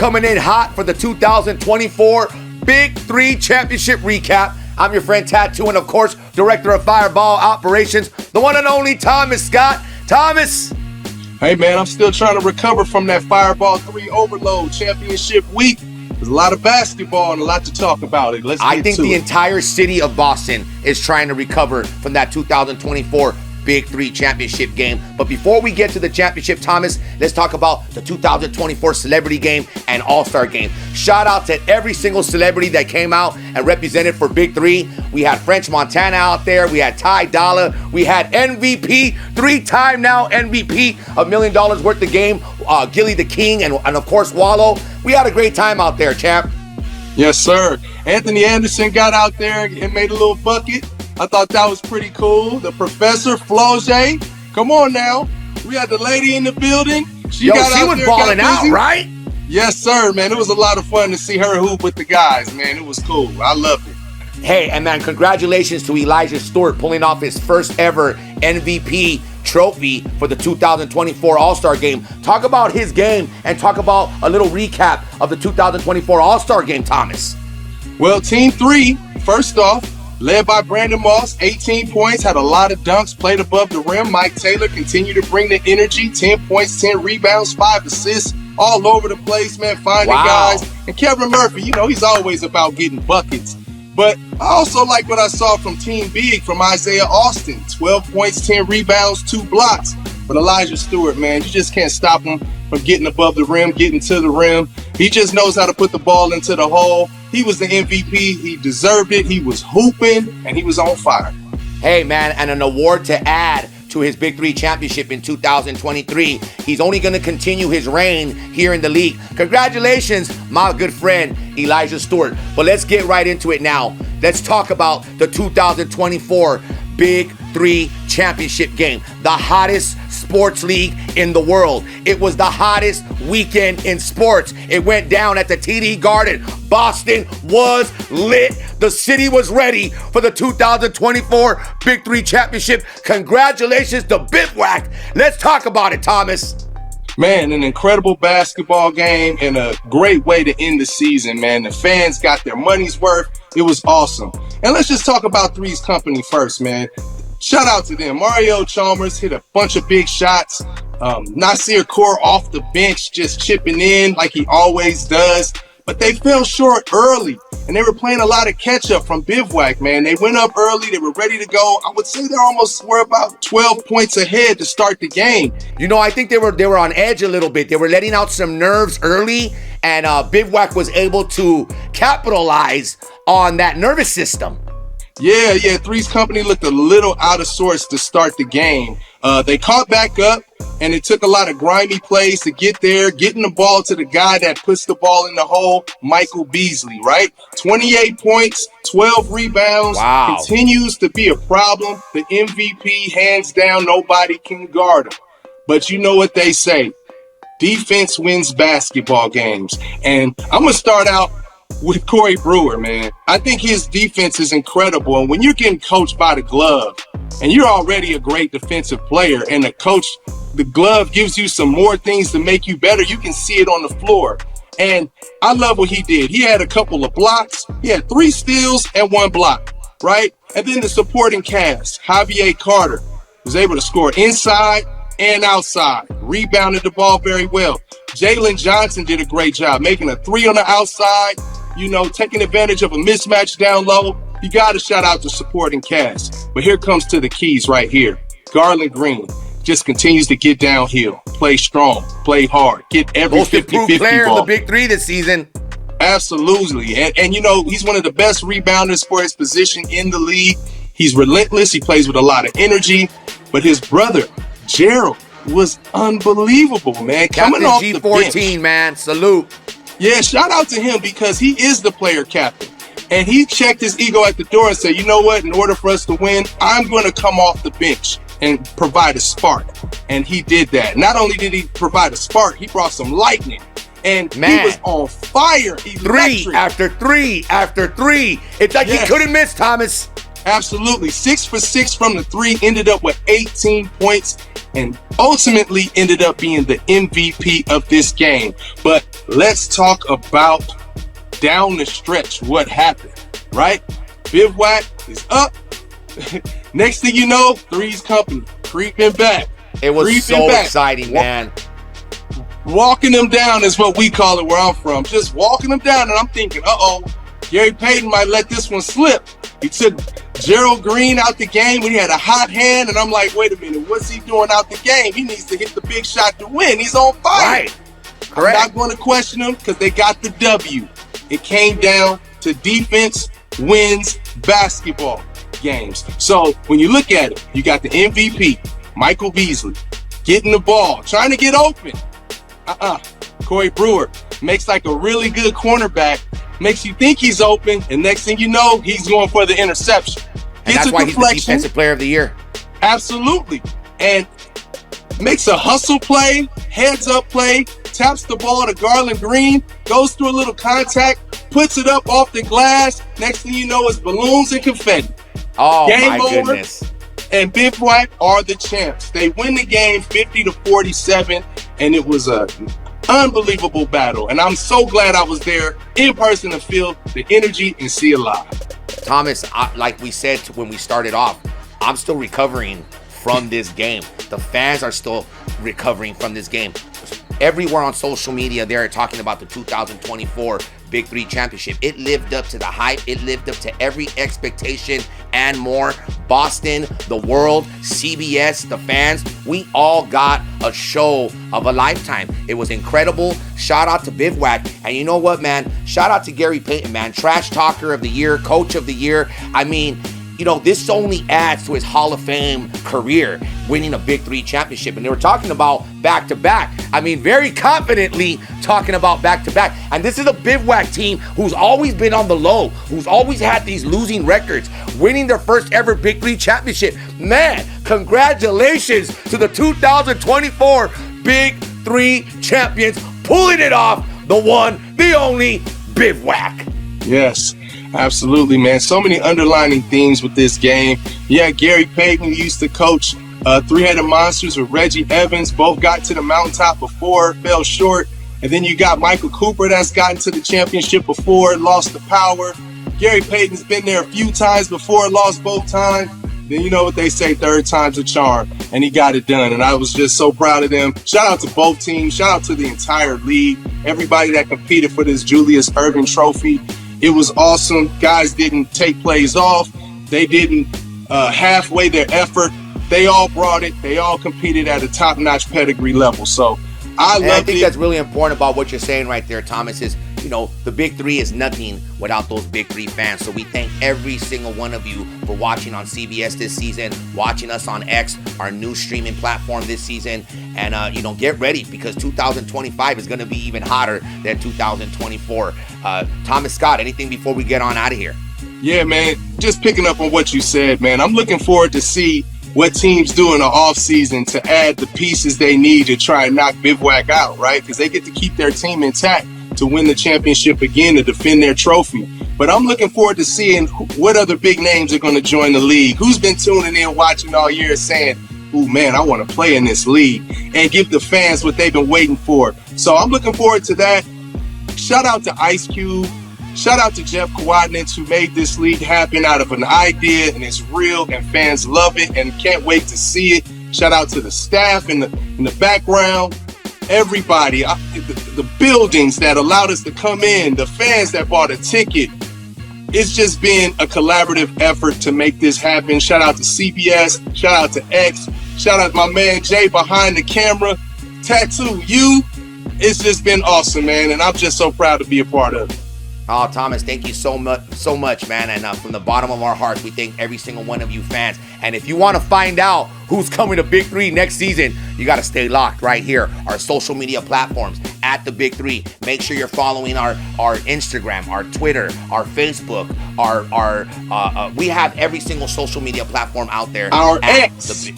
coming in hot for the 2024 Big 3 Championship recap. I'm your friend Tattoo, and of course, Director of Fireball Operations, the one and only Thomas Scott. Thomas! Hey man, I'm still trying to recover from that Fireball 3 overload championship week. There's a lot of basketball and a lot to talk about. I think the entire city of Boston is trying to recover from that 2024 Big 3 championship game. But before we get to the championship, Thomas, let's talk about the 2024 celebrity game and all-star game. Shout out to every single celebrity that came out and represented for Big 3. We had French Montana out there. We had Ty Dolla. We had MVP, 3-time now MVP, $1 million worth of game, Gilly the King, and of course, Wallow. We had a great time out there, champ. Yes, sir. Anthony Anderson got out there and made a little bucket. I thought that was pretty cool. The Professor, Floje. Come on now. We had the lady in the building. She was balling out, right? Yes, sir, man. It was a lot of fun to see her hoop with the guys, man. It was cool. I loved it. Hey, and man, congratulations to Elijah Stewart pulling off his first ever MVP trophy for the 2024 All-Star Game. Talk about his game and talk about a little recap of the 2024 All-Star Game, Thomas. Well, Team 3, first off, led by Brandon Moss, 18 points, had a lot of dunks, played above the rim. Mike Taylor continued to bring the energy, 10 points, 10 rebounds, 5 assists, all over the place, man, finding guys. And Kevin Murphy, he's always about getting buckets. But I also like what I saw from Team Big from Isaiah Austin, 12 points, 10 rebounds, 2 blocks. But Elijah Stewart, man, you just can't stop him from getting above the rim, getting to the rim. He just knows how to put the ball into the hole. He was the MVP. He deserved it. He was hooping, and he was on fire. Hey, man, and an award to add to his Big 3 championship in 2023. He's only going to continue his reign here in the league. Congratulations, my good friend, Elijah Stewart. But let's get right into it now. Let's talk about the 2024 Big 3 championship game, the hottest sports league in the world. It was the hottest weekend in sports. It went down at the TD Garden. Boston was lit. The city was ready for the 2024 Big 3 championship. Congratulations to Bivouac. Let's talk about it, Thomas. Man, an incredible basketball game and a great way to end the season, man. The fans got their money's worth. It was awesome. And let's just talk about Three's Company first, man. Shout out to them. Mario Chalmers hit a bunch of big shots. Nasir Kaur off the bench, just chipping in like he always does. But they fell short early, and they were playing a lot of catch-up from Bivouac, man. They went up early. They were ready to go. I would say were about 12 points ahead to start the game. I think they were on edge a little bit. They were letting out some nerves early, and Bivouac was able to capitalize on that nervous system. Yeah, Three's Company looked a little out of sorts to start the game. They caught back up, and it took a lot of grimy plays to get there, getting the ball to the guy that puts the ball in the hole, Michael Beasley, right? 28 points, 12 rebounds, continues to be a problem. The MVP, hands down, nobody can guard him. But you know what they say, defense wins basketball games. And I'm going to start out with Corey Brewer, man. I think his defense is incredible. And when you're getting coached by the glove and you're already a great defensive player and the glove gives you some more things to make you better, you can see it on the floor. And I love what he did. He had a couple of blocks. He had 3 steals and 1 block, right? And then the supporting cast, Javier Carter, was able to score inside and outside, rebounded the ball very well. Jalen Johnson did a great job making a 3 on the outside, taking advantage of a mismatch down low. You got to shout out the supporting cast. But here comes to the keys right here. Garland Green just continues to get downhill, play strong, play hard, get every 50-50 Most improved player in the Big 3 this season. Absolutely. And he's one of the best rebounders for his position in the league. He's relentless. He plays with a lot of energy. But his brother, Gerald, was unbelievable, man. Captain off G14, the bench. Man. Salute. Yeah, shout out to him because he is the player captain. And he checked his ego at the door and said, you know what? In order for us to win, I'm going to come off the bench and provide a spark. And he did that. Not only did he provide a spark, he brought some lightning. And he was on fire. Electric. 3 after 3 after 3. It's like he couldn't miss, Thomas. Absolutely. 6 for 6 from the three, ended up with 18 points, and ultimately ended up being the MVP of this game. But let's talk about down the stretch what happened, right? Bivouac is up. Next thing you know, Three's Company creeping back. It was so exciting, man. Walking them down is what we call it where I'm from. Just walking them down, and I'm thinking, Gary Payton might let this one slip. He took Gerald Green out the game when he had a hot hand, and I'm like, wait a minute, what's he doing out the game? He needs to hit the big shot to win. He's on fire. Right. Correct. I'm not going to question him because they got the W. It came down to defense wins basketball games. So when you look at it, you got the MVP, Michael Beasley, getting the ball, trying to get open. Corey Brewer makes like a really good cornerback, makes you think he's open, and next thing you know, he's going for the interception. And that's why he's the defensive player of the year. Absolutely. And makes a hustle play, heads up play, taps the ball to Garland Green, goes through a little contact, puts it up off the glass. Next thing you know, it's balloons and confetti. Oh, game my over, goodness. And Bivouac are the champs. They win the game 50-47, and it was a unbelievable battle. And I'm so glad I was there in person to feel the energy and see it live. Thomas, like we said when we started off, I'm still recovering from this game. The fans are still recovering from this game. Everywhere on social media, they're talking about the 2024 Big Three Championship. It lived up to the hype. It lived up to every expectation and more. Boston, the world, CBS, the fans, we all got a show of a lifetime. It was incredible. Shout out to Bivouac. And you know what, man? Shout out to Gary Payton, man. Trash talker of the year, coach of the year. I mean, you know, this only adds to his Hall of Fame career, winning a Big Three championship. And they were talking about back-to-back. I mean, very confidently talking about back-to-back. And this is a Bivouac team who's always been on the low, who's always had these losing records, winning their first ever Big Three championship. Man, congratulations to the 2024 Big Three champions, pulling it off, the one, the only Bivouac. Yes. Absolutely, man. So many underlining themes with this game. Yeah, Gary Payton used to coach Three-Headed Monsters with Reggie Evans. Both got to the mountaintop before, fell short. And then you got Michael Cooper that's gotten to the championship before, lost the power. Gary Payton's been there a few times before, lost both times. Then you know what they say, third time's a charm. And he got it done. And I was just so proud of them. Shout out to both teams. Shout out to the entire league. Everybody that competed for this Julius Erving Trophy. It was awesome. Guys didn't take plays off. They didn't halfway their effort. They all brought it. They all competed at a top-notch pedigree level. So I think that's really important about what you're saying right there, Thomas, is, you know, the Big Three is nothing without those Big Three fans. So we thank every single one of you for watching on CBS this season, watching us on X, our new streaming platform this season. And, you know, get ready because 2025 is going to be even hotter than 2024. Thomas Scott, anything before we get on out of here? Yeah, man, just picking up on what you said, man. I'm looking forward to see what teams do in the offseason to add the pieces they need to try and knock Bivouac out, right? Because they get to keep their team intact to win the championship again, to defend their trophy. But I'm looking forward to seeing what other big names are going to join the league. Who's been tuning in, watching all year, saying, "Ooh, man, I want to play in this league," and give the fans what they've been waiting for. So I'm looking forward to that. Shout out to Ice Cube. Shout out to Jeff Kwadnitz, who made this league happen out of an idea, and it's real, and fans love it and can't wait to see it. Shout out to the staff in the background, everybody, the buildings that allowed us to come in, the fans that bought a ticket. It's just been a collaborative effort to make this happen. Shout out to CBS. Shout out to X. Shout out to my man Jay behind the camera. Tattoo you. It's just been awesome, man, and I'm just so proud to be a part of it. Oh, Thomas, thank you so much, man. And from the bottom of our hearts, we thank every single one of you fans. And if you want to find out who's coming to Big Three next season, you got to stay locked right here. Our social media platforms at the Big Three. Make sure you're following our Instagram, our Twitter, our Facebook, we have every single social media platform out there. Our X.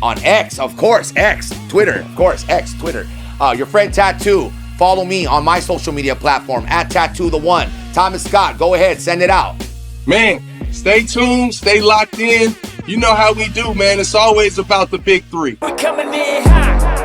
On X, of course, X. Twitter, of course, X, Twitter. Your friend Tattoo. Follow me on my social media platform at Tattoo the One. Thomas Scott, go ahead, send it out. Man, Stay tuned, stay locked in. You know how we do, man. It's always about the big three. We coming in hot.